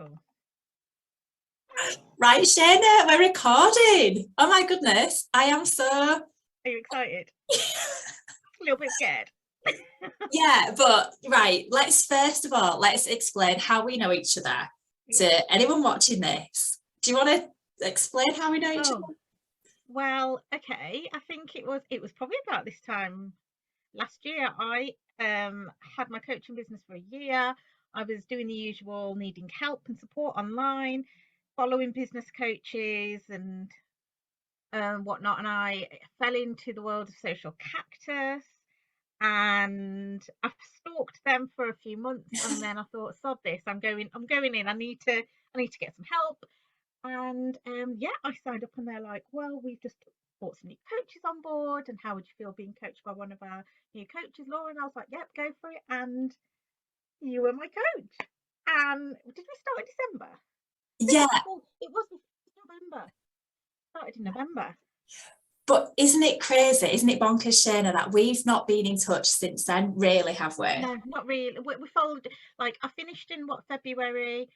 Cool. Right, Shayna, we're recording. Oh my goodness, I am so... Are you excited? A little bit scared. Yeah, but right, let's explain how we know each other to anyone watching this. Do you want to explain how we know each other? Well, okay. I think it was probably about this time last year. I had my coaching business for a year. I was doing the usual, needing help and support online, following business coaches and whatnot, and I fell into the world of Social Cactus, and I've stalked them for a few months, and then I thought, sod this, I'm going in. I need to get some help. And I signed up, and they're like, well, we've just brought some new coaches on board, and how would you feel being coached by one of our new coaches, Laura? And I was like, yep, go for it. And you were my coach. And did we start in December? Yeah. It was November. Started in November. But isn't it crazy, isn't it bonkers, Shayna, that we've not been in touch since then, really, have we? No, not really. We followed, like, I finished in February.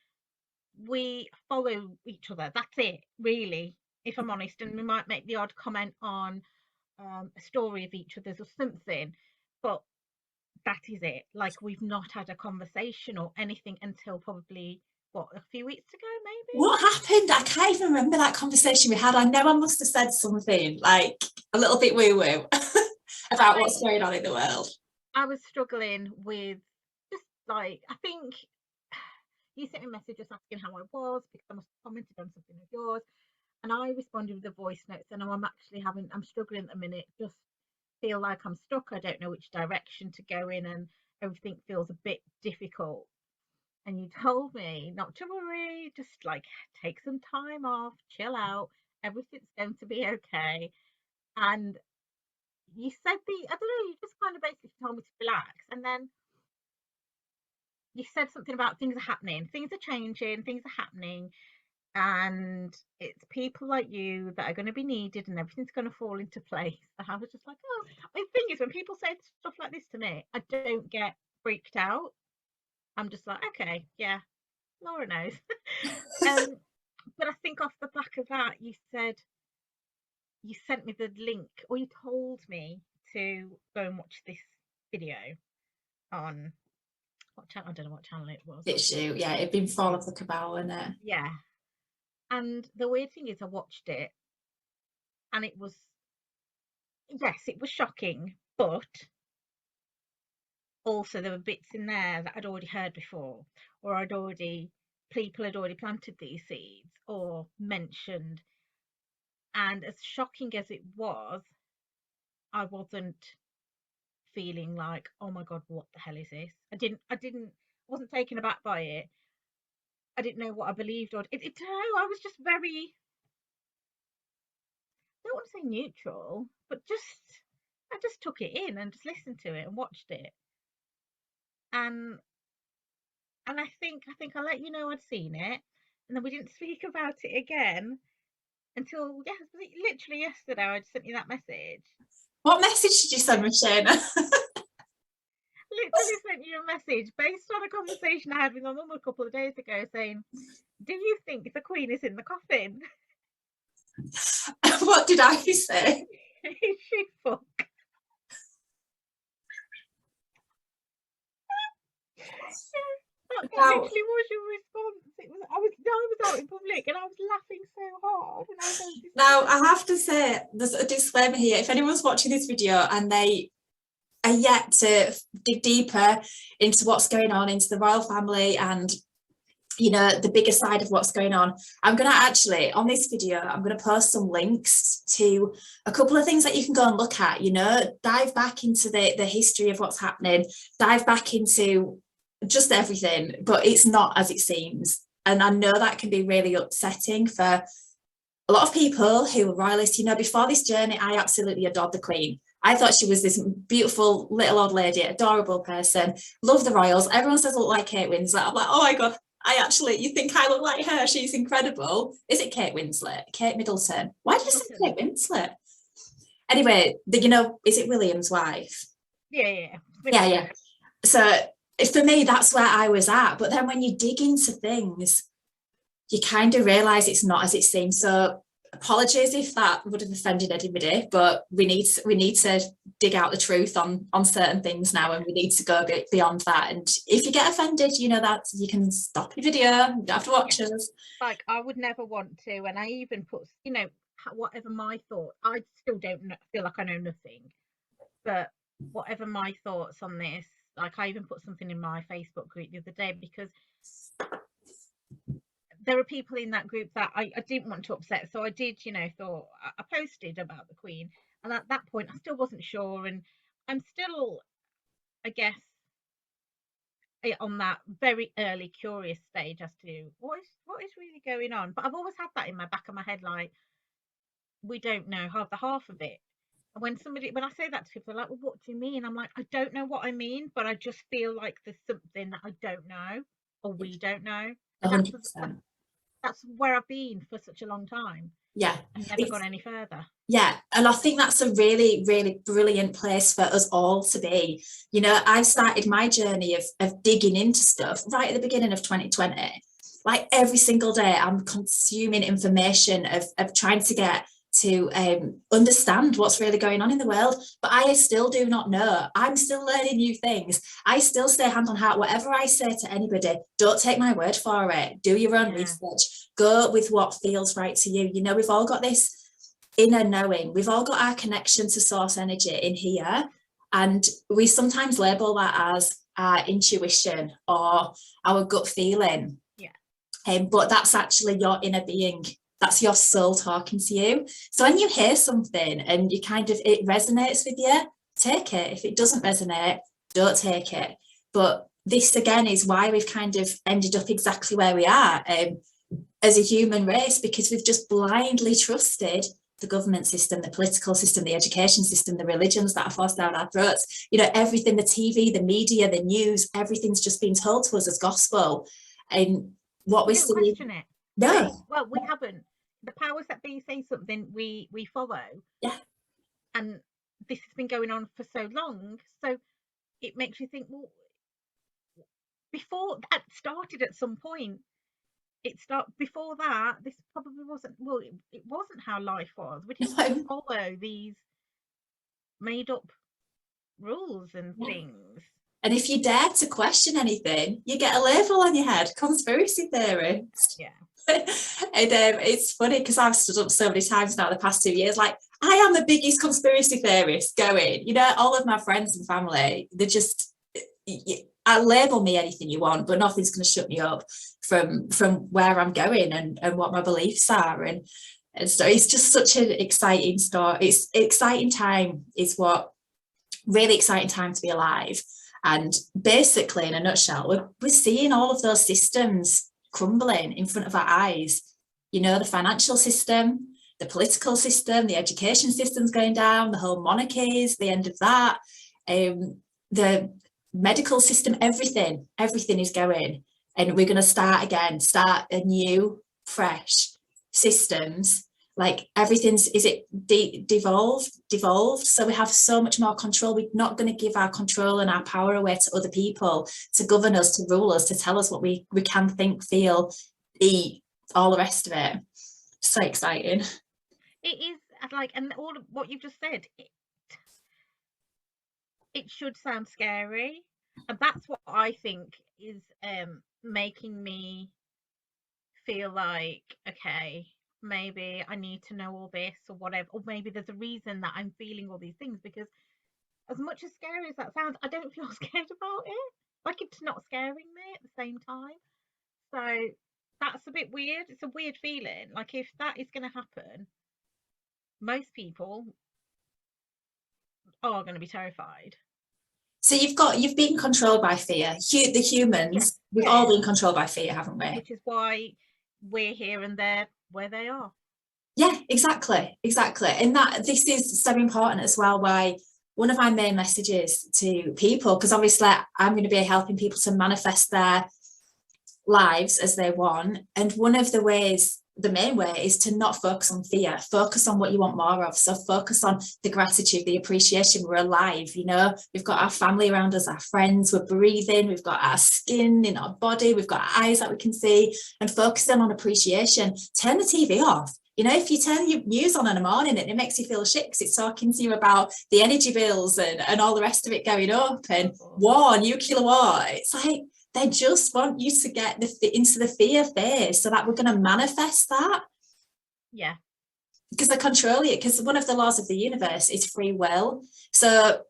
We follow each other. That's it, really, if I'm honest. And we might make the odd comment on a story of each other's or something, but that is it. Like, we've not had a conversation or anything until probably a few weeks ago, maybe. What happened? I can't even remember that conversation we had. I know I must have said something like a little bit woo-woo about what's going on in the world. I was struggling with just, like, I think you sent me a message just asking how I was, because I must have commented on something of yours, and I responded with a voice note saying, I'm struggling at the minute, just feel like I'm stuck. I don't know which direction to go in, and everything feels a bit difficult. And you told me not to worry, just like take some time off, chill out, everything's going to be okay. And you said I don't know, you just kind of basically told me to relax, and then you said something about things are happening, things are changing, things are happening, and it's people like you that are going to be needed, and everything's going to fall into place. And I was just like, oh, the thing is, when people say stuff like this to me, I don't get freaked out. I'm just like, okay, yeah, Laura knows. But I think off the back of that, you sent me the link, or you told me to go and watch this video on what channel? I don't know what channel it was. Yeah, it'd been Fall of the Cabal, isn't it? Yeah. And the weird thing is, I watched it, and it was shocking, but also there were bits in there that I'd already heard before, or people had already planted these seeds or mentioned. And as shocking as it was, I wasn't feeling like, oh my God, what the hell is this? Wasn't taken aback by it. I didn't know what I believed, or I was just very, I don't want to say neutral, but I just took it in and just listened to it and watched it. And I think I let you know I'd seen it, and then we didn't speak about it again until literally yesterday. I just sent you that message. What message did you send me, Shayna? Literally sent you a message based on a conversation I had with my mum a couple of days ago, saying, do you think the Queen is in the coffin? What did I say? Is she fuck? That literally was your response. I was out in public and I was laughing so hard. Now, I have to say, there's a disclaimer here. If anyone's watching this video and they are yet to dig deeper into what's going on, into the royal family and, you know, the bigger side of what's going on, I'm going to actually, on this video, I'm going to post some links to a couple of things that you can go and look at, you know, dive back into the history of what's happening, dive back into just everything, but it's not as it seems. And I know that can be really upsetting for a lot of people who are royalists. You know, before this journey, I absolutely adored the Queen. I thought she was this beautiful little old lady, adorable person, love the royals. Everyone says I look like Kate Winslet. I'm like, oh my God, you think I look like her? She's incredible. Is it Kate Winslet? Kate Middleton? Why did I say Kate Winslet? Anyway, you know, is it William's wife? Yeah. So for me, that's where I was at. But then when you dig into things, you kind of realise it's not as it seems. So apologies if that would have offended anybody, but we need to dig out the truth on certain things now, and we need to go a bit beyond that. And if you get offended, you know that you can stop your video, you don't have to watch us. Like, I would never want to, and I even put, you know, whatever my thought, I still don't feel like I know nothing, but whatever my thoughts on this, like, I even put something in my Facebook group the other day, because there are people in that group that I didn't want to upset, so I did, you know, thought I posted about the Queen, and at that point I still wasn't sure, and I'm still, I guess, on that very early curious stage as to what is really going on. But I've always had that in my back of my head, like, we don't know half of it. And when I say that to people, they're like, well, what do you mean? I'm like, I don't know what I mean, but I just feel like there's something that I don't know, or we don't know. And 100%. that's where I've been for such a long time. Yeah. And never gone any further. Yeah, and I think that's a really, really brilliant place for us all to be. You know, I've started my journey of digging into stuff right at the beginning of 2020. Like, every single day I'm consuming information of trying to get to understand what's really going on in the world, but I still do not know. I'm still learning new things. I still say hand on heart, whatever I say to anybody, don't take my word for it. Do your own research. Go with what feels right to you. You know, we've all got this inner knowing. We've all got our connection to source energy in here, and we sometimes label that as our intuition or our gut feeling. But that's actually your inner being. That's your soul talking to you. So when you hear something and you kind of, it resonates with you, take it. If it doesn't resonate, don't take it. But this again is why we've kind of ended up exactly where we are as a human race, because we've just blindly trusted the government system, the political system, the education system, the religions that are forced down our throats. You know, everything, the TV, the media, the news, everything's just been told to us as gospel. And what we don't see, question it. no, well, we haven't. The powers that be say something, we follow. Yeah. And this has been going on for so long, so it makes you think, well, before that started at some point, before that, this probably wasn't, well, it wasn't how life was. We didn't follow these made up rules and things. And if you dare to question anything, you get a label on your head, conspiracy theorist. Yeah. And it's funny because I've stood up so many times now the past 2 years, like, I am the biggest conspiracy theorist going. You know, all of my friends and family, they're just, I label me anything you want, but nothing's going to shut me up from where I'm going and what my beliefs are. And so it's just such an exciting story. It's exciting time, is what, really exciting time to be alive. And basically, in a nutshell, we're seeing all of those systems crumbling in front of our eyes. You know, the financial system, the political system, the education system's going down, the whole monarchies, the end of that, the medical system, everything is going. And we're going to start a new, fresh systems. Like, everything's, is it devolved? So we have so much more control. We're not going to give our control and our power away to other people to govern us, to rule us, to tell us what we can think, feel, eat, all the rest of it. So exciting. It is, like, and all of what you've just said, it should sound scary, and that's what I think is making me feel like, okay, maybe I need to know all this or whatever, or maybe there's a reason that I'm feeling all these things, because as much as scary as that sounds, I don't feel scared about it. Like, it's not scaring me at the same time. So that's a bit weird. It's a weird feeling. Like, if that is going to happen, most people are going to be terrified. So you've been controlled by fear. The humans, we've all been controlled by fear, haven't we? Which is why we're here and they're where they are. Yeah, exactly. And that this is so important as well, why one of my main messages to people, because obviously I'm going to be helping people to manifest their lives as they want, and one of the ways the main way is to not focus on fear, focus on what you want more of. So focus on the gratitude, the appreciation. We're alive, you know, we've got our family around us, our friends, we're breathing, we've got our skin in our body, we've got our eyes that we can see, and focusing on appreciation. Turn the TV off. You know, if you turn your news on in the morning and it makes you feel shit because it's talking to you about the energy bills and all the rest of it going up and war, nuclear war, it's like, they just want you to get into the fear phase so that we're going to manifest that. Yeah. Because they're controlling it, because one of the laws of the universe is free will. So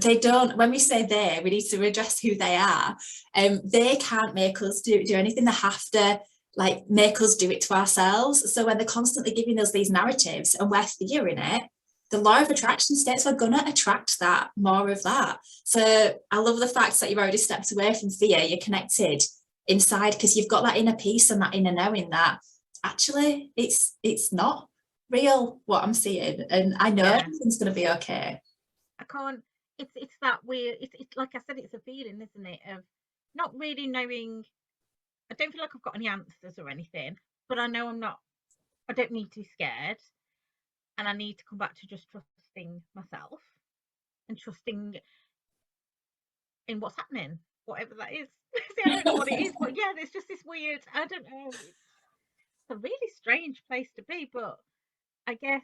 they don't, when we say they, we need to address who they are. They can't make us do anything. They have to like make us do it to ourselves. So when they're constantly giving us these narratives and we're fearing it, the law of attraction states we're going to attract that, more of that. So I love the fact that you've already stepped away from fear. You're connected inside because you've got that inner peace and that inner knowing that actually it's not real what I'm seeing, and I know everything's going to be okay. I can't. It's that weird. It's like I said, it's a feeling, isn't it, of not really knowing. I don't feel like I've got any answers or anything, but I know I don't need to be scared. And I need to come back to just trusting myself and trusting in what's happening, whatever that is. See, I don't know what it is, but yeah, there's just this weird, I don't know, it's a really strange place to be. But I guess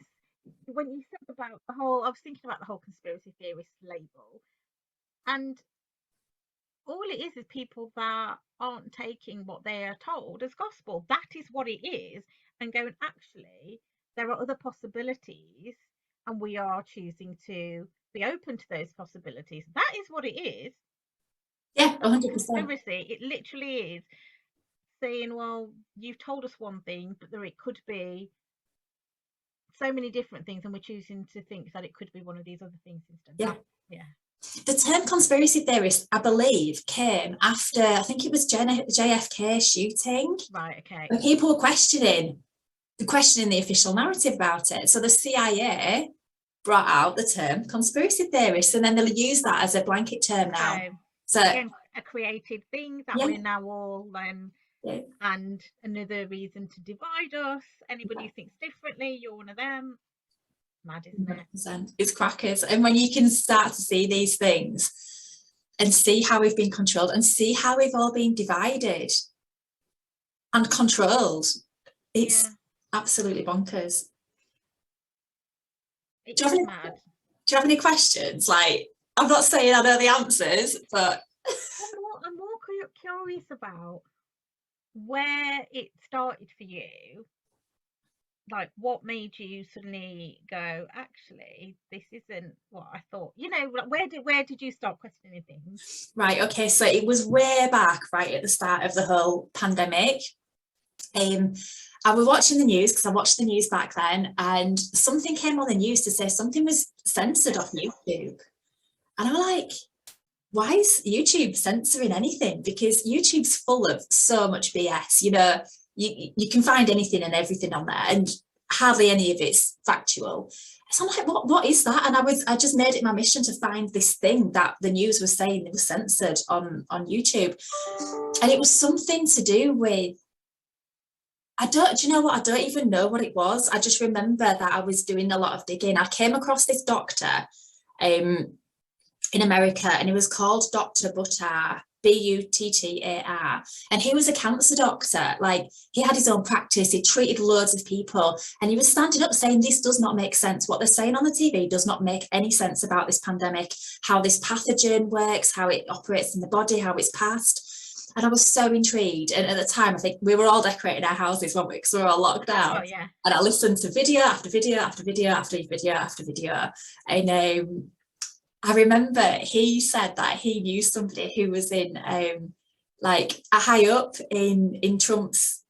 when you think about I was thinking about the whole conspiracy theorist label, and all it is people that aren't taking what they are told as gospel. That is what it is, and going, actually, there are other possibilities, and we are choosing to be open to those possibilities. That is what it is. Yeah, 100%. Conspiracy, it literally is saying, well, you've told us one thing, but it could be so many different things, and we're choosing to think that it could be one of these other things instead. Yeah. The term conspiracy theorist, I believe, came after, I think it was JFK shooting. Right, okay. When people were questioning the official narrative about it. So the CIA brought out the term conspiracy theorist, and then they'll use that as a blanket term now. So again, a created thing that we're now all and another reason to divide us. Anybody who thinks differently, you're one of them. Mad, isn't it? It's crackers. And when you can start to see these things and see how we've been controlled and see how we've all been divided and controlled, it's absolutely bonkers. It's mad. Do you have any questions? Like, I'm not saying I know the answers, but I'm more curious about where it started for you. Like, what made you suddenly go, actually, this isn't what I thought? You know, like, where did you start questioning things? Right, okay, so it was way back, right at the start of the whole pandemic. I was watching the news because I watched the news back then, and something came on the news to say something was censored off YouTube. And I'm like, why is YouTube censoring anything? Because YouTube's full of so much BS, you know. You can find anything and everything on there, and hardly any of it's factual. So I'm like, what is that? And I just made it my mission to find this thing that the news was saying it was censored on YouTube. And it was something to do with, do you know what? I don't even know what it was. I just remember that I was doing a lot of digging. I came across this doctor in America, and he was called Dr. Buttar. Buttar, and he was a cancer doctor. Like, he had his own practice, he treated loads of people, and he was standing up saying, this does not make sense. What they're saying on the TV does not make any sense about this pandemic, how this pathogen works, how it operates in the body, how it's passed. And I was so intrigued. And at the time, I think we were all decorating our houses, weren't we, because we were all locked down. Oh, yeah. And I listened to video after video after video after video after video, and I remember he said that he knew somebody who was in like a high up in Trump's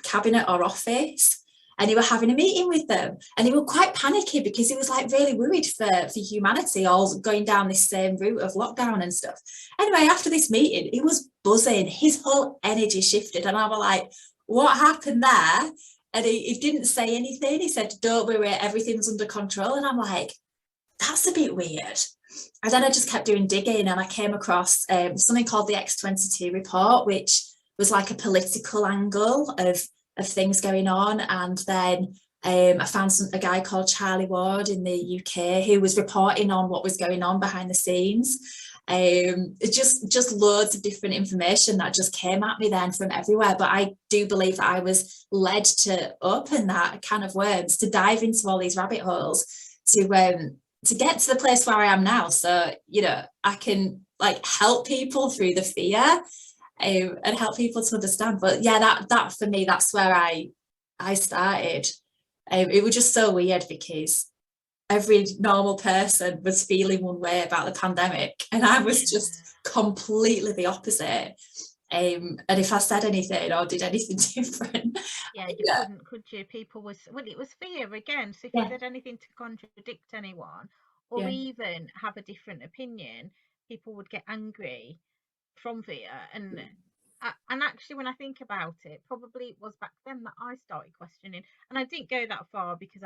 cabinet or office, and he were having a meeting with them, and he were quite panicky because he was like really worried for humanity all going down this same route of lockdown and stuff. Anyway, after this meeting, he was buzzing, his whole energy shifted, and I was like, what happened there? And he didn't say anything. He said, don't worry, everything's under control. And I'm like, that's a bit weird. And then I just kept doing digging, and I came across something called the X-22 report, which was like a political angle of of things going on. And then I found a guy called Charlie Ward in the UK who was reporting on what was going on behind the scenes. It's just loads of different information that just came at me then from everywhere. But I do believe that I was led to open that can of worms, to dive into all these rabbit holes, to get to the place where I am now. So, you know, I can like help people through the fear, and help people to understand. But yeah, that for me, that's where I started. It was just so weird because every normal person was feeling one way about the pandemic, and I was just completely the opposite. And if I said anything or did anything different, Yeah, you yeah, couldn't, could you? People was, well, it was fear again. So if you yeah, said anything to contradict anyone or yeah, even have a different opinion, people would get angry from fear. And actually, when I think about it, probably it was back then that I started questioning. And I didn't go that far because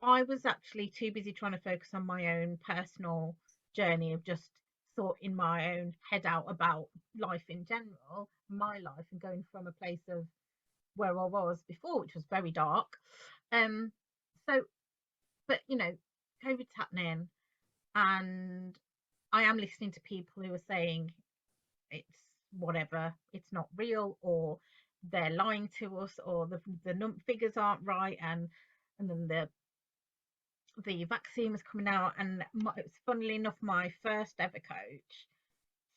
I was actually too busy trying to focus on my own personal journey of just sorting my own head out about life in general, my life, and going from a place of where I was before, which was very dark. Um, so, but you know, COVID's happening, and I am listening to people who are saying it's whatever, it's not real, or they're lying to us, or the figures aren't right, and then the vaccine was coming out, and it's funnily enough my first ever coach.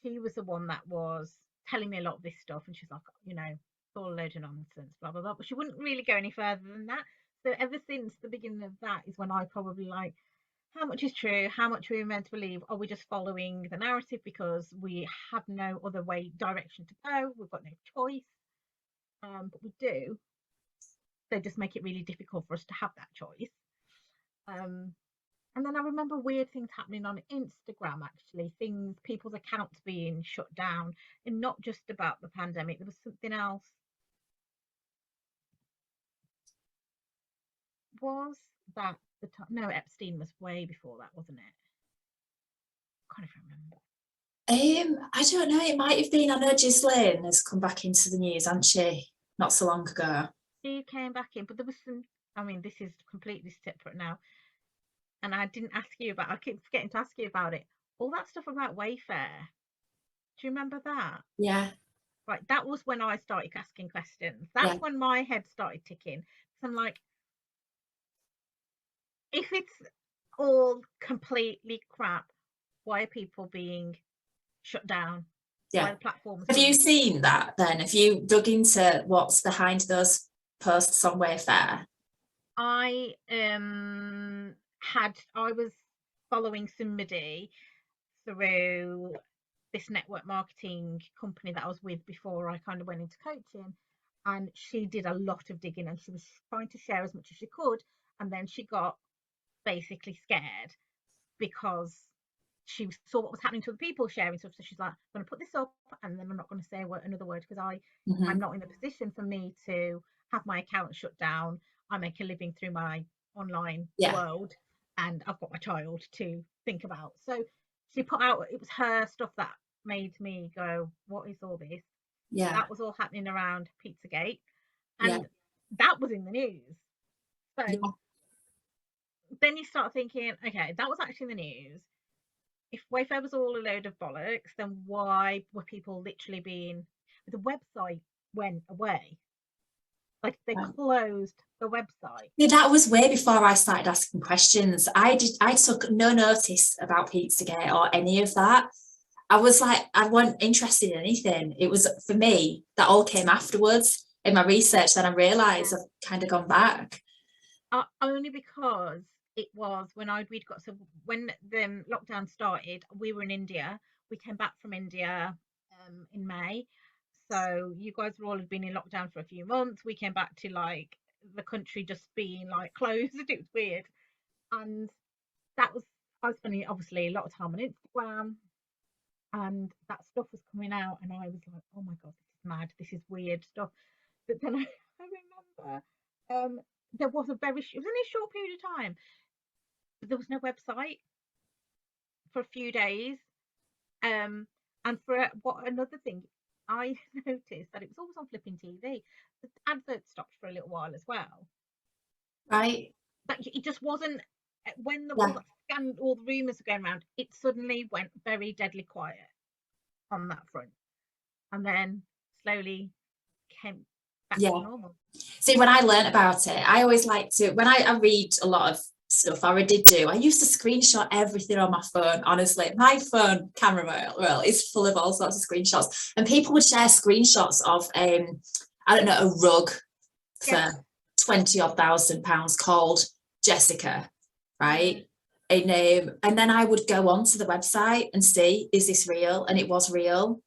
She was the one that was telling me a lot of this stuff, and she's like, you know, it's all a load of nonsense, blah blah blah. But she wouldn't really go any further than that. So ever since the beginning of that is when I probably like, how much is true? How much are we meant to believe? Are we just following the narrative because we have no other way direction to go? We've got no choice, but we do. They just make it really difficult for us to have that choice. Um, And then I remember weird things happening on Instagram, actually, things, people's accounts being shut down, and not just about the pandemic. There was something else. Was that the time? No, Epstein was way before that, wasn't it? Can't even remember. I don't know. It might have been. I know Ghislaine has come back into the news, hasn't she? Not so long ago. She came back in, but there was some. I mean, this is completely separate now, and I didn't ask you about. I keep forgetting to ask you about it. All that stuff about Wayfair. Do you remember that? Yeah, Right, that was when I started asking questions. yeah, That's when my head started ticking. So I'm like, if it's all completely crap, why are people being shut down? Why yeah. are the platforms Have you being? seen that then? Have you dug into what's behind those posts on Wayfair? I I was following somebody through this network marketing company that I was with before I kind of went into coaching, and she did a lot of digging, and she was trying to share as much as she could, and then she got basically scared because she saw what was happening to other people sharing stuff. So she's like, I'm going to put this up, and then I'm not going to say another word because I'm Mm-hmm. not in a position for me to have my account shut down. I make a living through my online Yeah, world, and I've got my child to think about. So she put out, it was her stuff that made me go, what is all this? yeah, That was all happening around Pizzagate, yeah, and that was in the news. So yeah, then you start thinking, okay, that was actually in the news. If Wayfair was all a load of bollocks, then why were people literally being? The website went away. Like they right. closed the website. Yeah, that was way before I started asking questions. I took no notice about Pizzagate or any of that. I was like, I wasn't interested in anything. It was for me, that all came afterwards in my research. Then I realised Yeah. I've kind of gone back. Only because it was when we'd got, so when the lockdown started, we were in India. We came back from India in May. So you guys were all had been in lockdown for a few months. We came back to like the country just being like closed. It was weird. And that was, I was spending obviously a lot of time on Instagram, and that stuff was coming out, and I was like, oh my god, this is mad, this is weird stuff. But then I remember there was a it was only a short period of time, but there was no website for a few days. Um, and for what another thing, I noticed that it was always on flipping TV. The advert stopped for a little while as well. Right. But it just wasn't when all Yeah. that all the rumours were going around. It suddenly went very deadly quiet on that front, and then slowly came back to Yeah. normal. See, when I learned about it, I always like to, when I read a lot of stuff, or I did do, I used to screenshot everything on my phone. Honestly, my phone camera roll is full of all sorts of screenshots. And people would share screenshots of, I don't know, a rug Yeah. for 20 odd £1,000 called Jessica, right? A name. And then I would go onto the website and see, is this real? And it was real.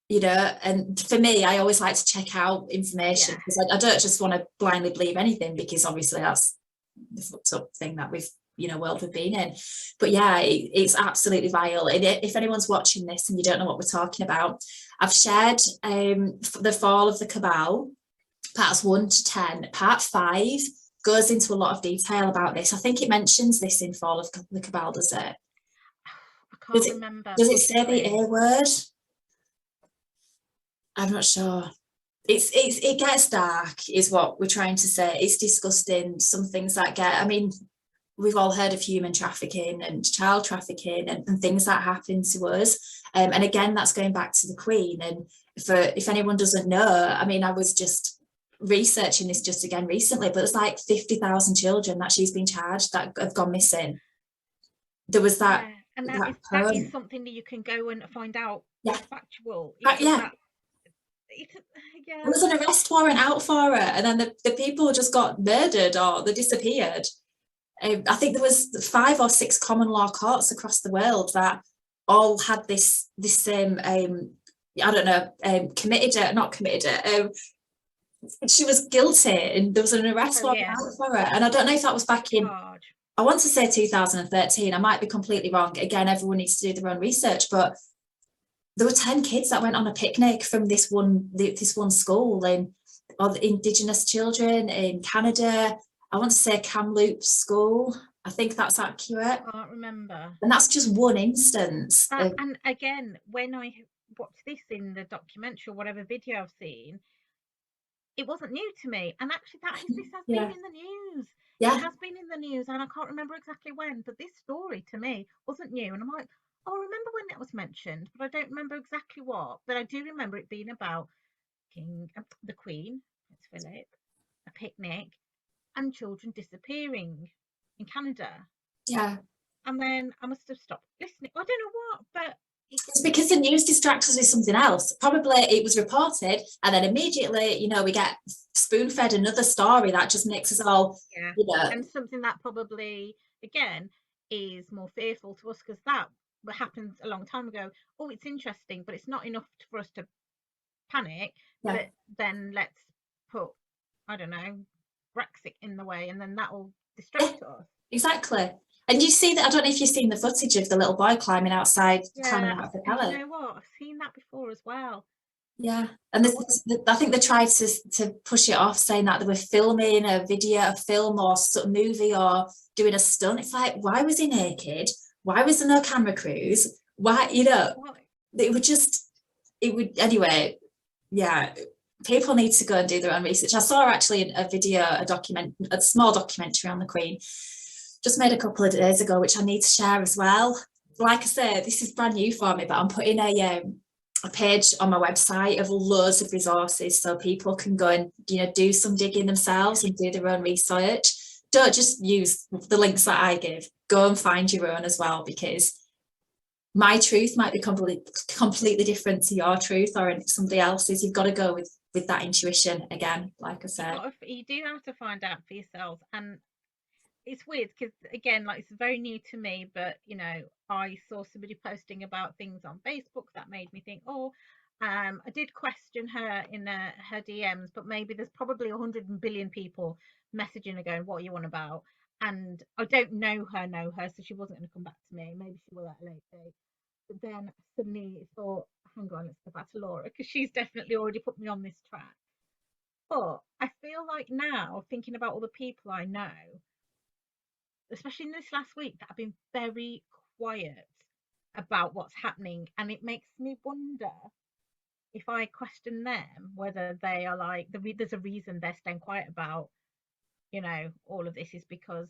You know, and for me, I always like to check out information Yeah. because I don't just want to blindly believe anything, because obviously that's the fucked up thing that we've, world we've been in. But yeah, it's absolutely vile. And if anyone's watching this and you don't know what we're talking about, I've shared the Fall of the Cabal, parts 1 to 10. Part 5 goes into a lot of detail about this. I think it mentions this in Fall of the Cabal, does it? I Does can't it, remember, does it say the possibly. A word? I'm not sure. It gets dark, is what we're trying to say. It's disgusting. Some things that get, I mean, we've all heard of human trafficking and child trafficking and things that happen to us. And again, that's going back to the Queen. And if anyone doesn't know, I mean, I was just researching this just again recently, but it's like 50,000 children that she's been charged that have gone missing. There was that Yeah, and that that is poem. something that you can go and find out Yeah, factual. yeah. That it's There yeah, was an arrest warrant out for her, and then the people just got murdered or they disappeared. I think there was 5 or 6 common law courts across the world that all had this same I don't know, committed it, not committed it. She was guilty, and there was an arrest oh warrant yeah, out for her. And I don't know if that was back in, charge. I want to say 2013. I might be completely wrong. Again, everyone needs to do their own research, but there were 10 kids that went on a picnic from this one school, in all the Indigenous children in Canada. I want to say Kamloops School. I think that's accurate. Can't remember. And that's just one instance of, And again, when I watched this in the documentary or whatever video I've seen, it wasn't new to me. And actually, this has been yeah, in the news. It yeah, has been in the news, and I can't remember exactly when. But this story to me wasn't new, and I'm like, oh, I remember when that was mentioned, but I don't remember exactly what. But I do remember it being about the Queen, Prince Philip, a picnic, and children disappearing in Canada. yeah. And then I must have stopped listening. I don't know what, but it's It's because the news distracts us with something else. Probably it was reported, and then immediately, we get spoon fed another story that just makes us all, yeah, you know, and something that probably again is more fearful to us because that happened a long time ago. Oh, it's interesting, but it's not enough for us to panic. yeah, But then let's put, I don't know, Brexit in the way, and then that will yeah, distract us. exactly. And you see that, I don't know if you've seen the footage of the little boy climbing outside, climbing Yeah, out of the and do you pallet. know what? I've seen that before as well. Yeah, and I wasn't. I think they tried to push it off, saying that they were filming a video, a film, or movie, or doing a stunt. It's like, why was he naked? Why was there no camera crews? Why, What? it would just, it would anyway. Yeah, people need to go and do their own research. I saw actually a video, a small documentary on the Queen, just made a couple of days ago, which I need to share as well. Like I said, this is brand new for me, but I'm putting a page on my website of loads of resources so people can go and do some digging themselves and do their own research. Don't just use the links that I give. Go and find your own as well, because my truth might be completely different to your truth or somebody else's. You've got to go with that intuition again, like I said. You do have to find out for yourself, and it's weird because again, like it's very new to me. But I saw somebody posting about things on Facebook that made me think, oh, I did question her in her DMs, but maybe there's probably 100 billion people messaging her going, "What are you on about?" And I don't know her, so she wasn't going to come back to me. Maybe she will at a later date. But then I suddenly thought, hang on, let's go back to Laura because she's definitely already put me on this track. But I feel like now, thinking about all the people I know, especially in this last week, that have been very quiet about what's happening, and it makes me wonder. if I question them, whether they are like there's a reason they're staying quiet about, all of this, is because,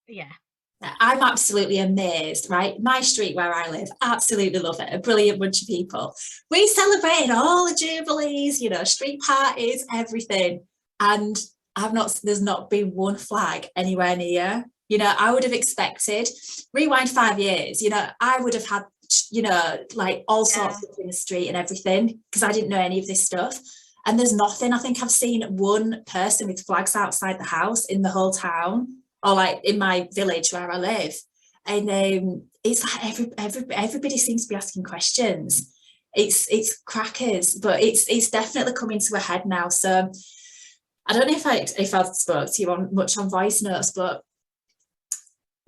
yeah. I'm absolutely amazed, right? My street where I live, absolutely love it. A brilliant bunch of people. We celebrated all the jubilees, street parties, everything. And there's not been one flag anywhere near. I would have expected, rewind 5 years, I would have had, like all sorts of in the street and everything, because I didn't know any of this stuff. And there's nothing. I think I've seen one person with flags outside the house in the whole town, or like in my village where I live. And it's like everybody seems to be asking questions. It's crackers, but it's definitely coming to a head now. So I don't know if I've spoke to you much on voice notes, but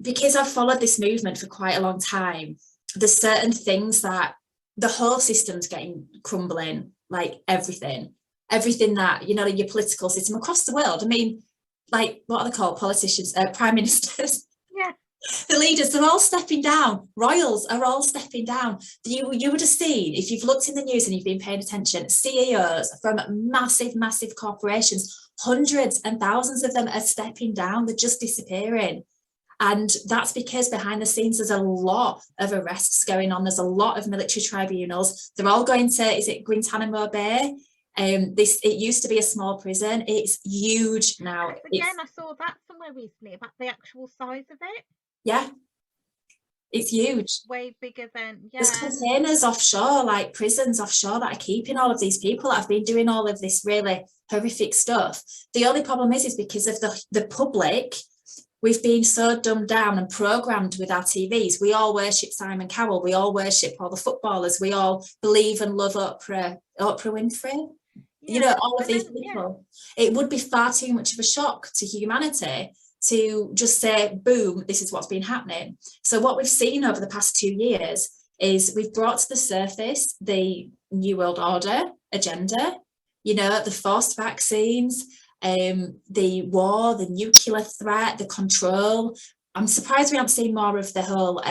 because I've followed this movement for quite a long time, there's certain things that the whole system's getting crumbling, like everything that, your political system across the world. I mean, like, what are they called? Politicians, prime ministers. Yeah. The leaders, they're all stepping down. Royals are all stepping down. You would have seen, if you've looked in the news and you've been paying attention, CEOs from massive corporations, hundreds and thousands of them are stepping down. They're just disappearing. And that's because behind the scenes, there's a lot of arrests going on. There's a lot of military tribunals. They're all going to, is it Guantanamo Bay? It used to be a small prison. It's huge now. Again, I saw that somewhere recently about the actual size of it. Yeah, it's huge. Way bigger than, There's containers offshore, like prisons offshore, that are keeping all of these people that have been doing all of this really horrific stuff. The only problem is because of the public. We've been so dumbed down and programmed with our TVs. We all worship Simon Cowell. We all worship all the footballers. We all believe and love Oprah Winfrey. All of these people. Yeah. It would be far too much of a shock to humanity to just say, boom, this is what's been happening. So what we've seen over the past 2 years is we've brought to the surface the New World Order agenda, the forced vaccines, the war, the nuclear threat, the control. I'm surprised we haven't seen more of the whole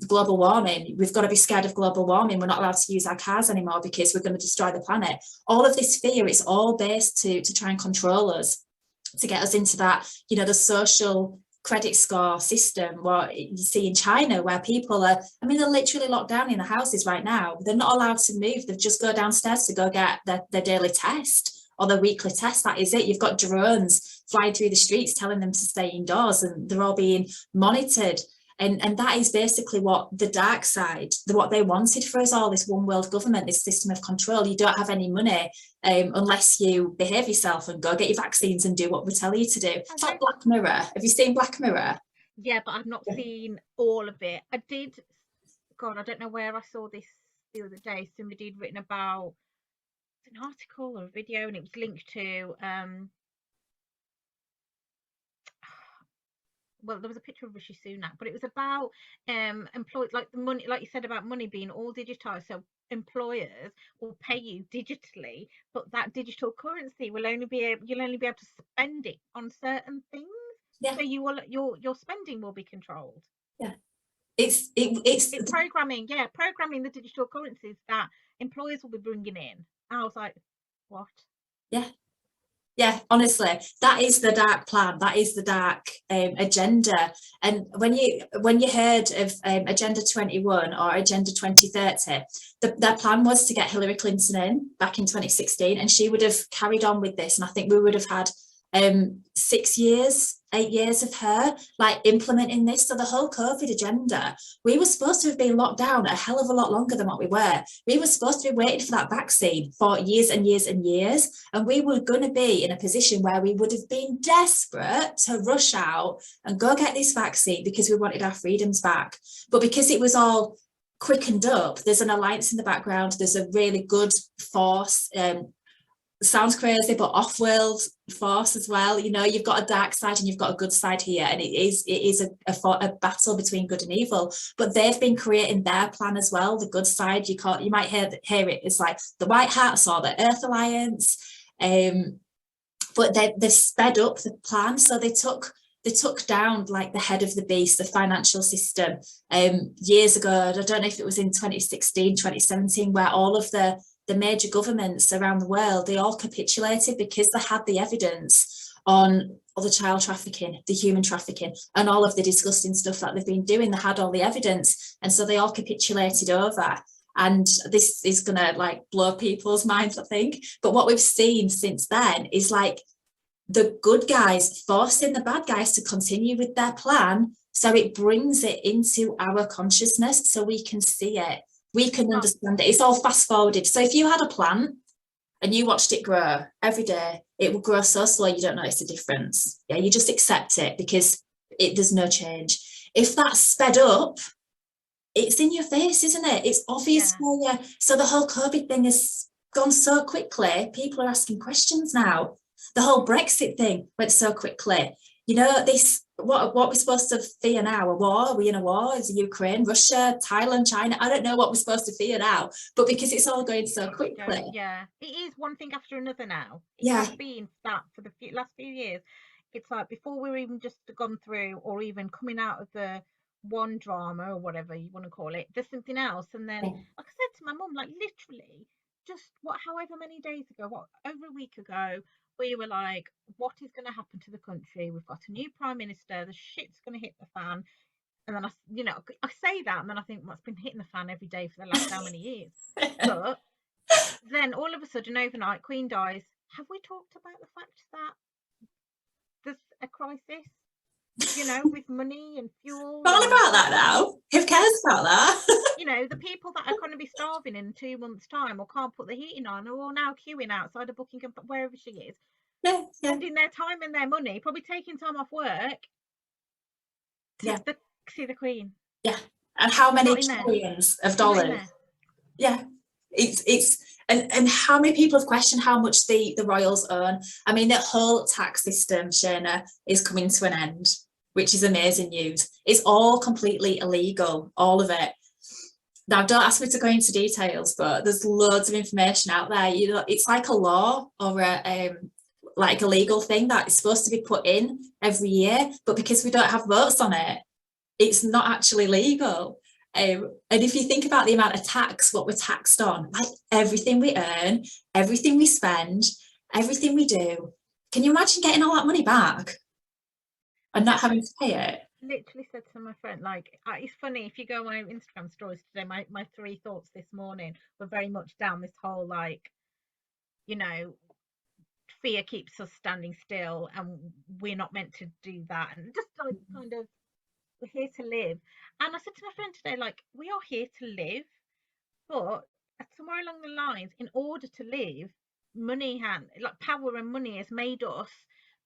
global warming. We've got to be scared of global warming. We're not allowed to use our cars anymore because we're going to destroy the planet. All of this fear, it's all based to try and control us, to get us into that, the social credit score system, what you see in China, where people they're literally locked down in the houses right now. They're not allowed to move. They just go downstairs to go get their daily test or their weekly test. That is it. You've got drones flying through the streets telling them to stay indoors, and they're all being monitored. And that is basically what the dark side, what they wanted for us all, this one world government, this system of control. You don't have any money unless you behave yourself and go get your vaccines and do what we tell you to do. It's like Black Mirror. Have you seen Black Mirror? Yeah, but I've not seen all of it. I did, God, I don't know where I saw this the other day. Somebody had written about an article or a video, and it was linked to well, there was a picture of Rishi Sunak, but it was about employed, like the money, like you said about money being all digitized. So employers will pay you digitally, but that digital currency will only be you'll only be able to spend it on certain things. Yeah. So your spending will be controlled. Yeah. It's programming. Yeah, programming the digital currencies that employers will be bringing in. I was like, what? Yeah, honestly, that is the dark plan. That is the dark agenda. And when you heard of Agenda 21 or Agenda 2030, their plan was to get Hillary Clinton in back in 2016, and she would have carried on with this. And I think we would have had 8 years of her like implementing this. So the whole COVID agenda, we were supposed to have been locked down a hell of a lot longer than what we were. We were supposed to be waiting for that vaccine for years and years and years, and we were going to be in a position where we would have been desperate to rush out and go get this vaccine because we wanted our freedoms back. But because it was all quickened up, there's an alliance in the background, there's a really good force, sounds crazy, but off-world force as well. You've got a dark side and you've got a good side here, and it is a battle between good and evil. But they've been creating their plan as well. The good side, you might hear it. It's like the White Hats or the Earth Alliance, but they've sped up the plan. So they took down like the head of the beast, the financial system, years ago. I don't know if it was in 2016, 2017, where all of the the major governments around the world, they all capitulated because they had the evidence on all the child trafficking, the human trafficking, and all of the disgusting stuff that they've been doing. They had all the evidence, and so they all capitulated over. And this is gonna like blow people's minds, I think. But what we've seen since then is like the good guys forcing the bad guys to continue with their plan. So it brings it into our consciousness so we can see it, we can understand it. It's all fast forwarded. So if you had a plant and you watched it grow every day, it will grow so slow you don't notice the difference. Yeah, you just accept it because there's no change. If that's sped up, it's in your face, isn't it? It's obvious for you. So the whole COVID thing has gone so quickly. People are asking questions now. The whole Brexit thing went so quickly. You know, this what we're supposed to fear now? A war? Are we in a war? Is it Ukraine, Russia, Thailand, China? I don't know what we're supposed to fear now, but because it's all going so quickly. Yeah, it is one thing after another now. It Yeah. has been that for the last few years. It's like before we're even just gone through or even coming out of the one drama or whatever you want to call it, there's something else. And then, like I said to my mum, like literally just however many days ago, over a week ago, we were like, what is going to happen to the country? We've got a new prime minister, the shit's going to hit the fan. And then I say that, and then I think, well, it's been hitting the fan every day for the last how many years? But then all of a sudden, overnight, Queen dies. Have we talked about the fact that there's a crisis, with money and fuel? What about that now? Who cares about that? The people that are going to be starving in 2 months' time or can't put the heating on are all now queuing outside of Buckingham, wherever she is, spending their time and their money, probably taking time off work to see the Queen. Yeah, and how many trillions of dollars? Yeah, it's and how many people have questioned how much the royals earn? I mean, the whole tax system, Shana, is coming to an end, which is amazing news. It's all completely illegal, all of it. Now, don't ask me to go into details, but there's loads of information out there. It's like a law or like a legal thing that is supposed to be put in every year, but because we don't have votes on it, it's not actually legal. And if you think about the amount of tax, what we're taxed on, like everything we earn, everything we spend, everything we do, can you imagine getting all that money back and not having to pay it? Literally said to my friend, like, it's funny, if you go on my Instagram stories today, my 3 thoughts this morning were very much down this whole, like, fear keeps us standing still and we're not meant to do that, and just like kind of, we're here to live. And I said to my friend today, like, we are here to live, but somewhere along the lines, in order to live, power and money has made us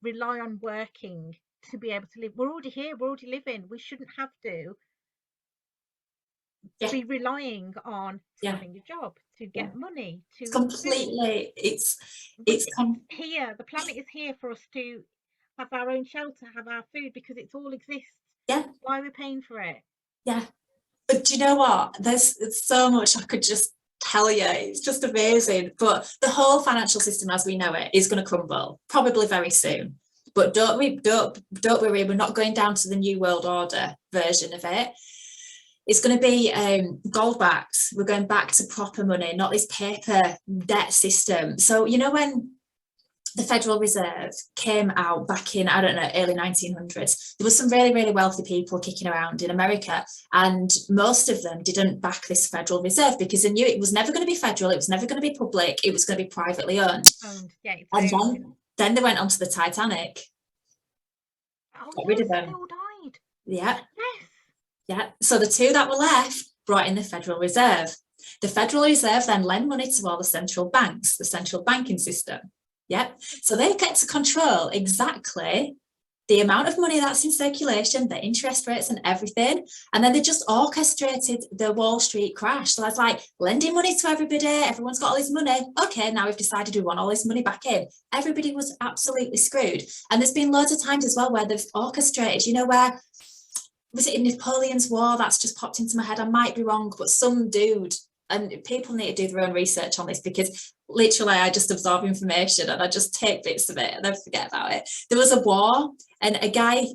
rely on working to be able to live. We're already here, we're already living. We shouldn't have to be relying on having a job to get money to completely food. It's here. The planet is here for us to have our own shelter, have our food, because it all exists. Yeah. Why are we paying for it? Yeah. But do you know what? There's so much I could just tell you. It's just amazing. But the whole financial system as we know it is going to crumble, probably very soon. But don't worry, we're not going down to the New World Order version of it. It's going to be gold backed. We're going back to proper money, not this paper debt system. So, when the Federal Reserve came out back in, I don't know, early 1900s, there was some really, really wealthy people kicking around in America, and most of them didn't back this Federal Reserve because they knew it was never going to be federal, it was never going to be public, it was going to be privately owned. And then they went onto the Titanic. Got rid of them. They all died. Yeah. Yes. Yeah. So the 2 that were left brought in the Federal Reserve. The Federal Reserve then lent money to all the central banks, the central banking system. Yeah. So they get to control exactly the amount of money that's in circulation, the interest rates and everything. And then they just orchestrated the Wall Street crash. So that's like lending money to everybody. Everyone's got all this money. Okay, now we've decided we want all this money back in. Everybody was absolutely screwed. And there's been loads of times as well where they've orchestrated, where, was it in Napoleon's War? That's just popped into my head. I might be wrong, but some dude, and people need to do their own research on this because literally I just absorb information and I just take bits of it and then forget about it. There was a war and a guy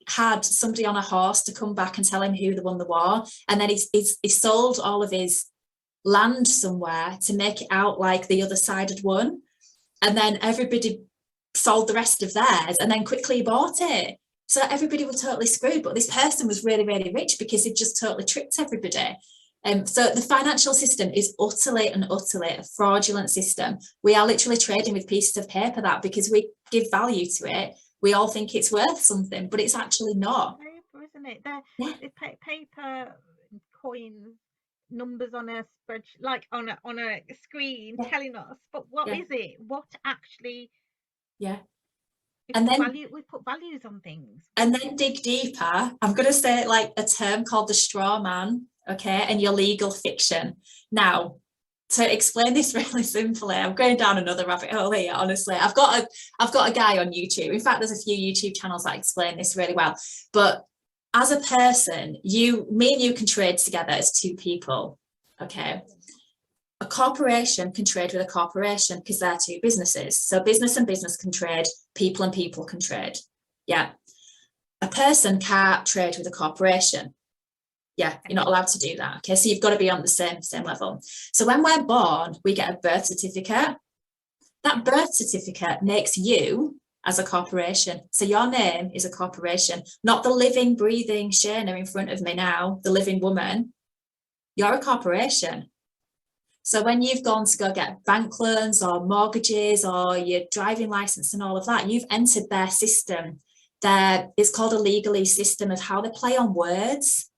had somebody on a horse to come back and tell him who won the war, and then he sold all of his land somewhere to make it out like the other side had won. And then everybody sold the rest of theirs and then quickly bought it. So everybody was totally screwed. But this person was really, really rich because it just totally tricked everybody. So the financial system is utterly and utterly a fraudulent system. We are literally trading with pieces of paper that because we give value to it, we all think it's worth something, but it's actually not. Paper, isn't it? The paper, coins, numbers on a spreadsheet, like on a screen, telling us. But what is it? What actually? Yeah. And then we put values on things. And then dig deeper. I'm going to say like a term called the straw man, okay, and your legal fiction. Now, to explain this really simply, I'm going down another rabbit hole here. Honestly, I've got a guy on YouTube. In fact, there's a few YouTube channels that explain this really well. But as a person, me and you can trade together as two people, okay. A corporation can trade with a corporation because they're two businesses. So business and business can trade, people and people can trade. Yeah. A person can't trade with a corporation. Yeah, you're not allowed to do that. Okay, so you've got to be on the same level. So when we're born, we get a birth certificate. That birth certificate makes you as a corporation. So your name is a corporation, not the living, breathing Shana in front of me now, the living woman. You're a corporation. So when you've gone to go get bank loans or mortgages or your driving license and all of that, you've entered their system. It's called a legalese system of how they play on words.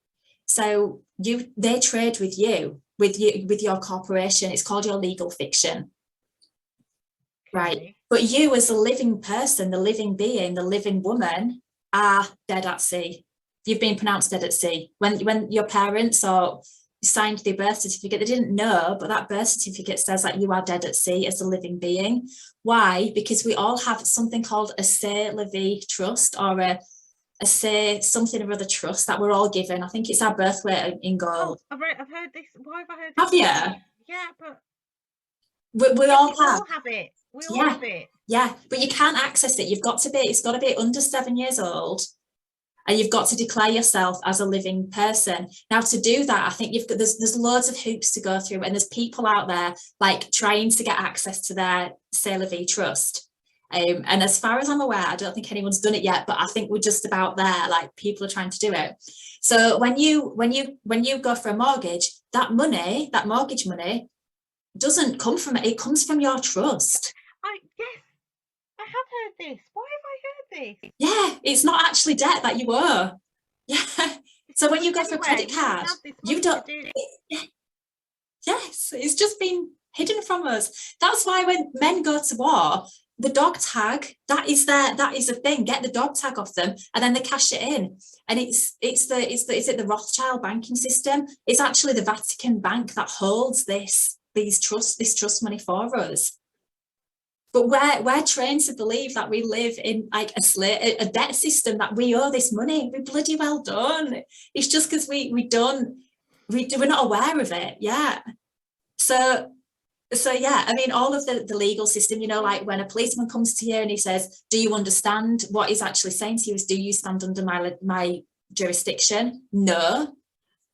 So they trade with you, with your corporation. It's called your legal fiction. Right. But you as a living person, the living being, the living woman are dead at sea. You've been pronounced dead at sea. When your parents or signed their birth certificate, they didn't know, but that birth certificate says that you are dead at sea as a living being. Why? Because we all have something called a c'est la vie trust, or a say something or other trust that we're all given. I think it's our birth weight in gold. I've heard this. Why have I heard this? Have you? Yeah, but we all have it. We all have it. Yeah, but you can't access it. It's got to be under 7 years old. And you've got to declare yourself as a living person. Now, to do that, I think there's loads of hoops to go through, and there's people out there like trying to get access to their c'est la vie trust. And as far as I'm aware, I don't think anyone's done it yet, but I think we're just about there. Like, people are trying to do it. So when you go for a mortgage, that mortgage money doesn't come from it. It comes from your trust. Yes, I have heard this. Why have I heard this? Yeah, it's not actually debt that you owe. Yeah. So when you go for a credit card, you don't. Yes, it's just been hidden from us. That's why when men go to war, the dog tag, that is a thing. Get the dog tag off them, and then they cash it in. And is it the Rothschild banking system? It's actually the Vatican Bank that holds this trust money for us. But we're trained to believe that we live in like a debt system, that we owe this money. We bloody well don't. It's just because we're not aware of it. Yeah. So yeah, I mean, all of the legal system, like when a policeman comes to you and he says, do you understand what he's actually saying to you is, do you stand under my jurisdiction? No,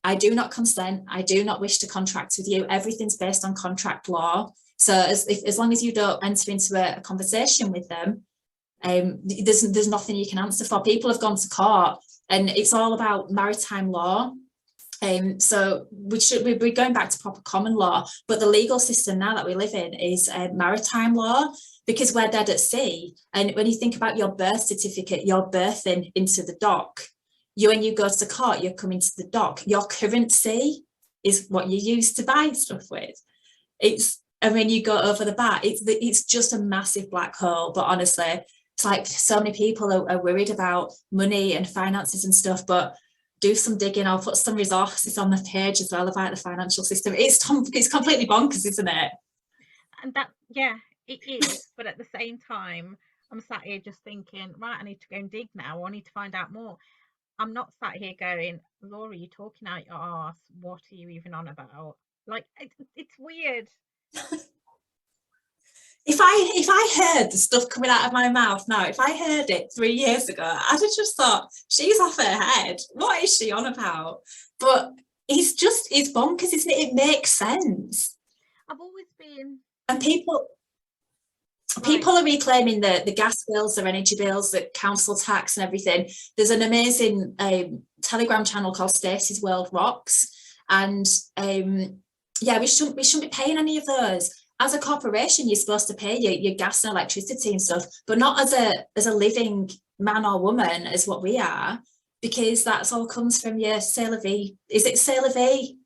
I do not consent. I do not wish to contract with you. Everything's based on contract law. So as long as you don't enter into a conversation with them, there's nothing you can answer for. People have gone to court, and it's all about maritime law. So we're going back to proper common law, but the legal system now that we live in is maritime law, because we're dead at sea. And when you think about your birth certificate, you're birthing into the dock. When you go to court, you're coming to the dock. Your currency is what you use to buy stuff with. And when you go over the bar, it's just a massive black hole. But honestly, it's like so many people are worried about money and finances and stuff, but do some digging. I'll put some resources on the page as well about the financial system. It's completely bonkers, isn't it? And it is. But at the same time, I'm sat here just thinking, right, I need to go and dig now. I need to find out more. I'm not sat here going, Laura, you're talking out your arse. What are you even on about? Like, it's weird. If I heard the stuff coming out of my mouth now, if I heard it 3 years ago, I'd have just thought, she's off her head. What is she on about? But it's bonkers, isn't it? It makes sense. I've always been And people like, are reclaiming the gas bills, their energy bills, the council tax and everything. There's an amazing Telegram channel called Stacey's World Rocks. And yeah, we shouldn't be paying any of those. As a corporation, you're supposed to pay your gas and electricity and stuff, but not as a living man or woman as what we are, because that's all comes from your sale of E. Is it sale of E?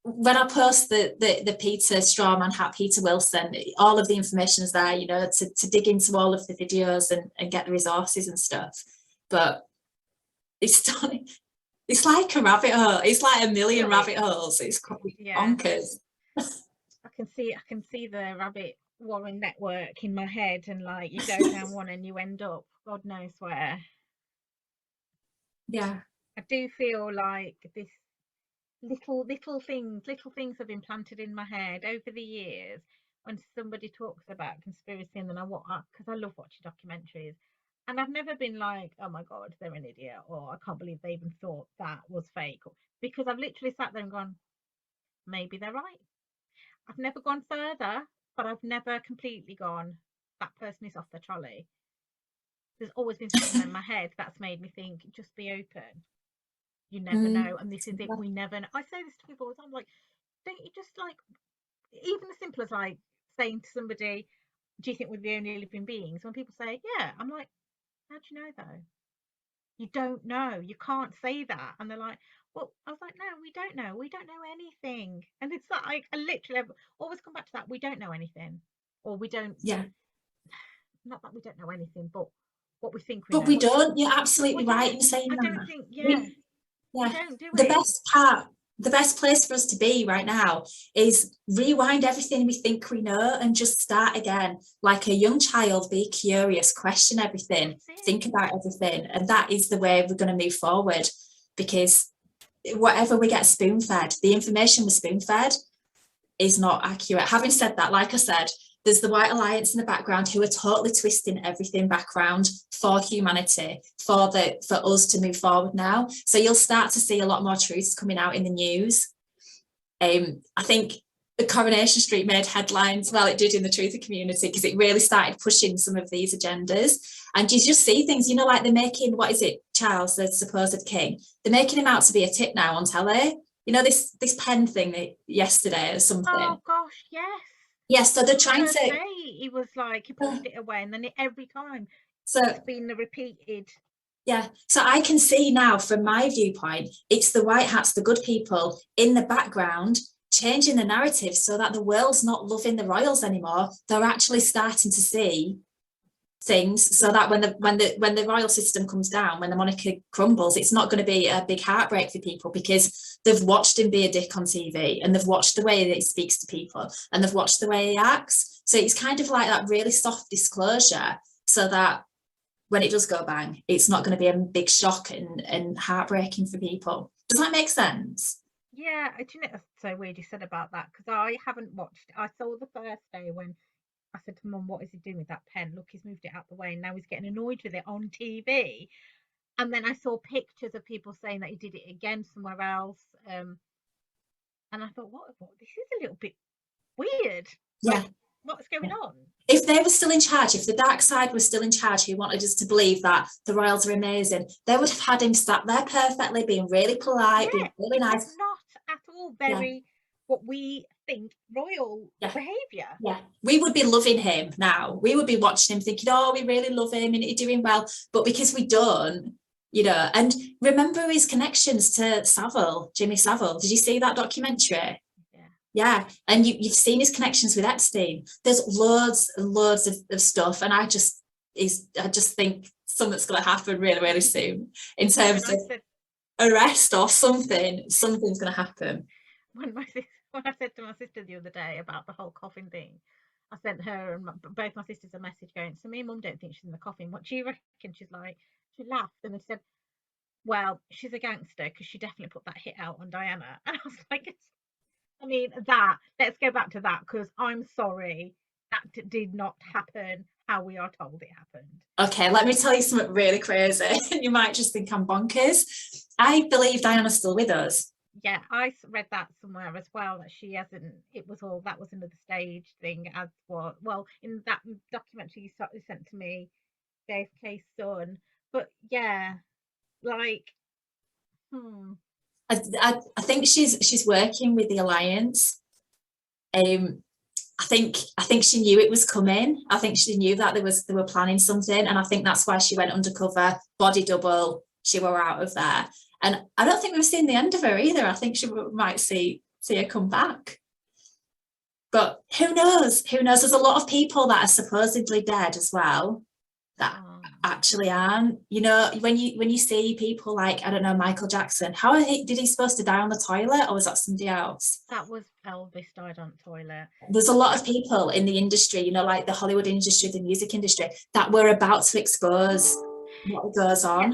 When I post the Peter Strawman hat, Peter Wilson, all of the information is there, you know, to dig into all of the videos and get the resources and stuff. But it's it's like a rabbit hole. It's like a million rabbit holes. It's quite bonkers. I can see the rabbit warren network in my head, and like you go down one and you end up God knows where. Yeah. I do feel like this little things have been planted in my head over the years when somebody talks about conspiracy, and then because I love watching documentaries, and I've never been like, oh my god, they're an idiot, or I can't believe they even thought that was fake, because I've literally sat there and gone, maybe they're right. I've never gone further, but I've never completely gone, that person is off the trolley. There's always been something in my head that's made me think, just be open. You never know. And this is it. We never know. I say this to people all the time, like, don't you just like, even as simple as like saying to somebody, do you think we're the only living beings? When people say, yeah, I'm like, how do you know though? You don't know. You can't say that. And they're like, well, I was like, no, we don't know. We don't know anything. And it's like, I literally always come back to that. We don't know anything. Or we don't. Yeah. Not that we don't know anything, but what we think we but know. we don't. You're absolutely right in saying that. I don't think, yeah. We don't do the it. The best place for us to be right now is rewind everything we think we know and just start again. Like a young child, be curious, question everything, think about everything. And that is the way we're going to move forward, because whatever we get spoon-fed, the information we're spoon-fed is not accurate. Having said that, like I said, there's the White Alliance in the background who are totally twisting everything back around for humanity, for us to move forward now. So you'll start to see a lot more truths coming out in the news. I think the Coronation Street made headlines. Well, it did in the truther community, because it really started pushing some of these agendas. And you just see things, you know, like they're making, what is it, Charles, the supposed king? They're making him out to be a tit now on telly. You know, this pen thing yesterday or something. Oh gosh, yes. Yes, so they're trying to say he was like, he pushed it away, and then every time it's been repeated. Yeah, so I can see now from my viewpoint, it's the white hats, the good people in the background changing the narrative so that the world's not loving the royals anymore. They're actually starting to see things so that when the royal system comes down, when the monarchy crumbles, it's not going to be a big heartbreak for people, because they've watched him be a dick on TV, and they've watched the way that he speaks to people, and they've watched the way he acts. So it's kind of like that really soft disclosure, so that when it does go bang, it's not going to be a big shock and heartbreaking for people. Does that make sense? Yeah, do you know, that's so weird you said about that, because I haven't watched. I saw the first day when I said to Mum, what is he doing with that pen? Look, he's moved it out the way, and now he's getting annoyed with it on TV. And then I saw pictures of people saying that he did it again somewhere else. And I thought, what? This is a little bit weird. Yeah. Like, what's going on? If they were still in charge, if the dark side was still in charge, who wanted us to believe that the royals are amazing, they would have had him sat there perfectly, being really polite, being really nice. Not at all very what we think royal behaviour. Yeah, we would be loving him now. We would be watching him thinking, oh, we really love him and he's doing well. But because we don't, you know, and remember his connections to Savile, Jimmy Savile. Did you see that documentary? Yeah, and you've seen his connections with Epstein. There's loads and loads of stuff, and I just think something's going to happen really, really soon in terms of arrest or something. Something's going to happen. When I said to my sister the other day about the whole coffin thing, I sent her and both my sisters a message going, so me and Mum don't think she's in the coffin. What do you reckon? She laughed and I said, well, she's a gangster, because she definitely put that hit out on Diana. And I was like, let's go back to that, because I'm sorry, that did not happen how we are told it happened. Okay, let me tell you something really crazy. You might just think I'm bonkers. I believe Diana's still with us. Yeah, read that somewhere as well, that she hasn't. It was all that was another stage thing, as what. Well, in that documentary you sent to me, JFK's son. But yeah, like, hmm, I think she's working with the alliance. um I think she knew it was coming. I think she knew that they were planning something, and I think that's why she went undercover, body double. She were out of there, and I don't think we've seen the end of her either. I think she might see her come back, but who knows? Who knows? There's a lot of people that are supposedly dead as well that oh, actually aren't. You know, when you see people like, I don't know, Michael Jackson, did he supposed to die on the toilet, or was that somebody else? that was Elvis died on toilet. There's a lot of people in the industry, you know, like the Hollywood industry, the music industry, that were about to expose what goes Yes. on.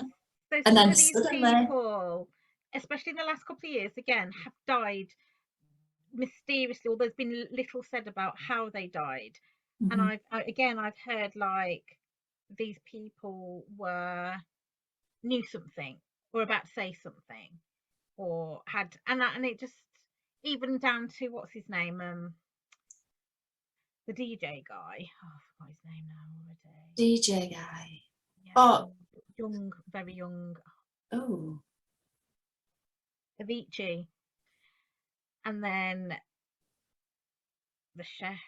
So And some then of these suddenly, people, especially in the last couple of years, again, have died mysteriously, or there's been little said about how they died. And mhm, I've heard like these people knew something, or about to say something, or had, and it just, even down to, what's his name, the DJ guy. Oh, I forgot his name now already. DJ guy. Yeah, Oh, young, very young, oh, Avicii, and then the chef.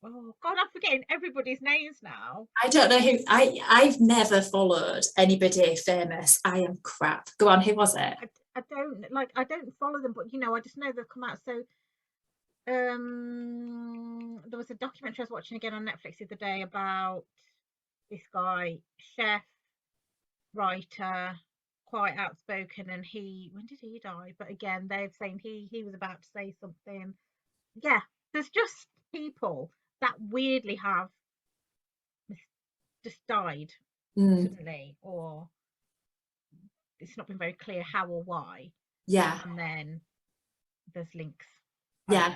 Oh God, I'm forgetting everybody's names now. I don't know who, I've never followed anybody famous. I am crap. Go on, who was it? I don't like, I don't follow them, but I just know they've come out. So there was a documentary I was watching again on Netflix the other day about this guy, chef, writer, quite outspoken, and when did he die? But again, they're saying he was about to say something. Yeah, there's just people that weirdly have just died Mm, suddenly, or it's not been very clear how or why, yeah, and then there's links. I don't yeah. know.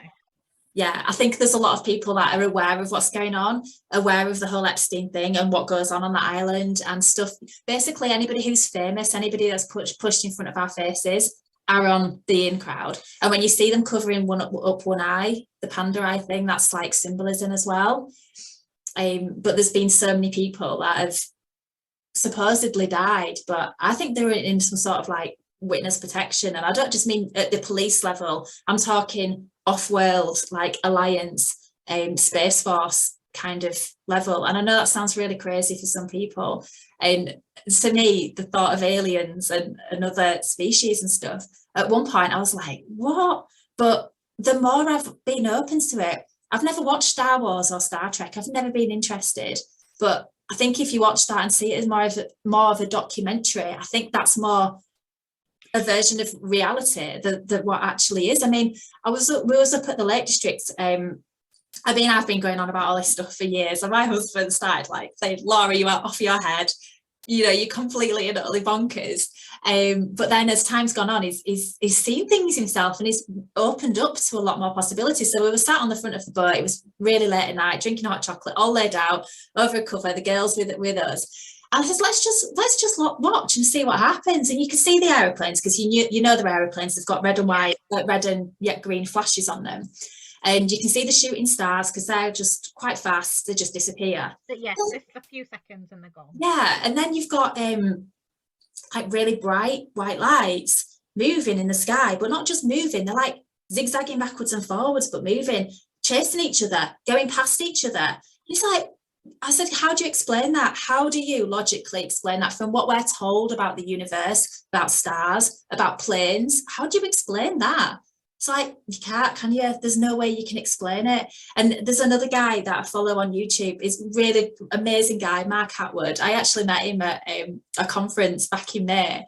Yeah, I think there's a lot of people that are aware of what's going on, aware of the whole Epstein thing and what goes on the island and stuff. Basically, anybody who's famous, anybody that's pushed in front of our faces, are on the in crowd. And when you see them covering one eye, the panda eye thing, that's like symbolism as well. But there's been so many people that have supposedly died, but I think they were in some sort of like witness protection. And I don't just mean at the police level, I'm talking off-world, like alliance, space force kind of level. And I know that sounds really crazy for some people, and to me the thought of aliens and another species and stuff, at one point I was like, what? But the more I've been open to it, I've never watched Star Wars or Star Trek, I've never been interested, but I think if you watch that and see it as more of a documentary, I think that's more a version of reality that what actually is. I mean, we was up at the Lake District. I mean, I've been going on about all this stuff for years, and my husband started like saying, "Laura, you are off your head. You know, you're completely and utterly bonkers." But then as time's gone on, he's seen things himself, and he's opened up to a lot more possibilities. So we were sat on the front of the boat. It was really late at night, drinking hot chocolate, all laid out over a cover. The girls with us. And I said, let's just watch and see what happens. And you can see the aeroplanes because you know they're aeroplanes. They've got red and Yeah, white, like red and yet green flashes on them, and you can see the shooting stars because they're just quite fast. They just disappear. but yeah, just a few seconds and they're gone. Yeah, and then you've got like really bright white lights moving in the sky, but not just moving, they're like zigzagging backwards and forwards, but moving, chasing each other, going past each other. And it's like, I said, how do you explain that? How do you logically explain that from what we're told about the universe, about stars, about planes? How do you explain that? It's like, you can't, can you? There's no way you can explain it. And there's another guy that I follow on YouTube, is really amazing guy, Mark Hatwood. I actually met him at a conference back in May,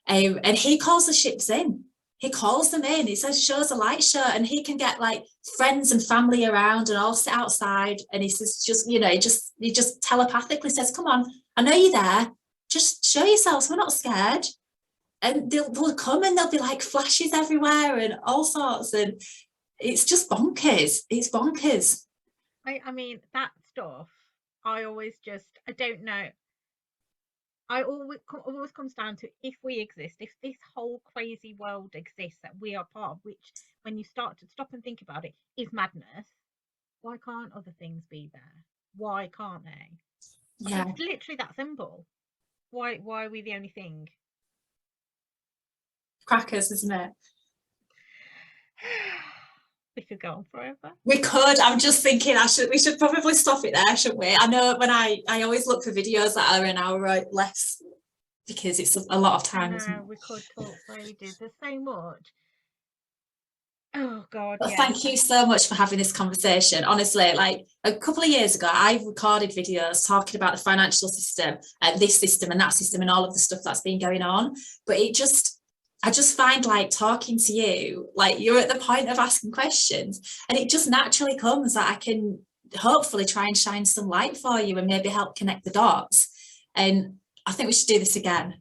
and he calls the ships in. He calls them in. He says, shows a light show, and he can get like friends and family around and all sit outside. And he says, just, you know, he just telepathically says, come on, I know you're there. Just show yourselves. We're not scared. And they'll come, and there'll be like flashes everywhere and all sorts. And it's just bonkers. It's bonkers. I mean, that stuff, I always just, I don't know. I always comes down to, if we exist, if this whole crazy world exists that we are part of, which when you start to stop and think about it is madness, why can't other things be there? Why can't they? Yeah, It's literally that simple. Why are we the only thing? crackers, isn't it? We could go on forever. We could. I'm just thinking we should probably stop it there, shouldn't we? I know when I always look for videos that are an hour or less because it's a lot of time, isn't it? No, we could talk for ages. There's so much. Oh God, But yeah. thank you so much for having this conversation. Honestly, like a couple of years ago, I recorded videos talking about the financial system and this system and that system and all of the stuff that's been going on. But I just find like talking to you, like you're at the point of asking questions and it just naturally comes that I can hopefully try and shine some light for you and maybe help connect the dots. And I think we should do this again.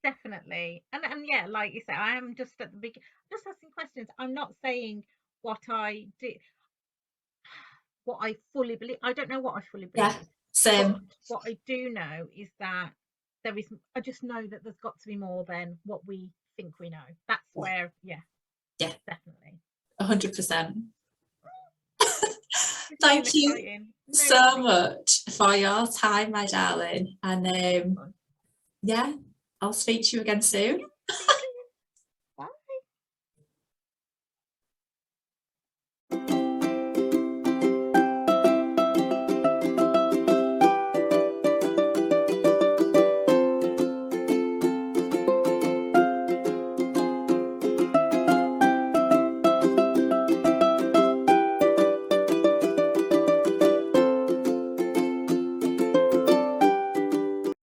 Definitely. And yeah, like you say, I am just at the beginning, just asking questions. I'm not saying what I do, what I fully believe. I don't know what I fully Yeah, believe, but same. what I do know is that there is, I just know that there's got to be more than what we think we know. That's where, yeah, Yeah, definitely. 100%. This has been Thank you exciting. So so funny. much for your time, my darling. And So fun. yeah, I'll speak to you again soon. Yeah, see you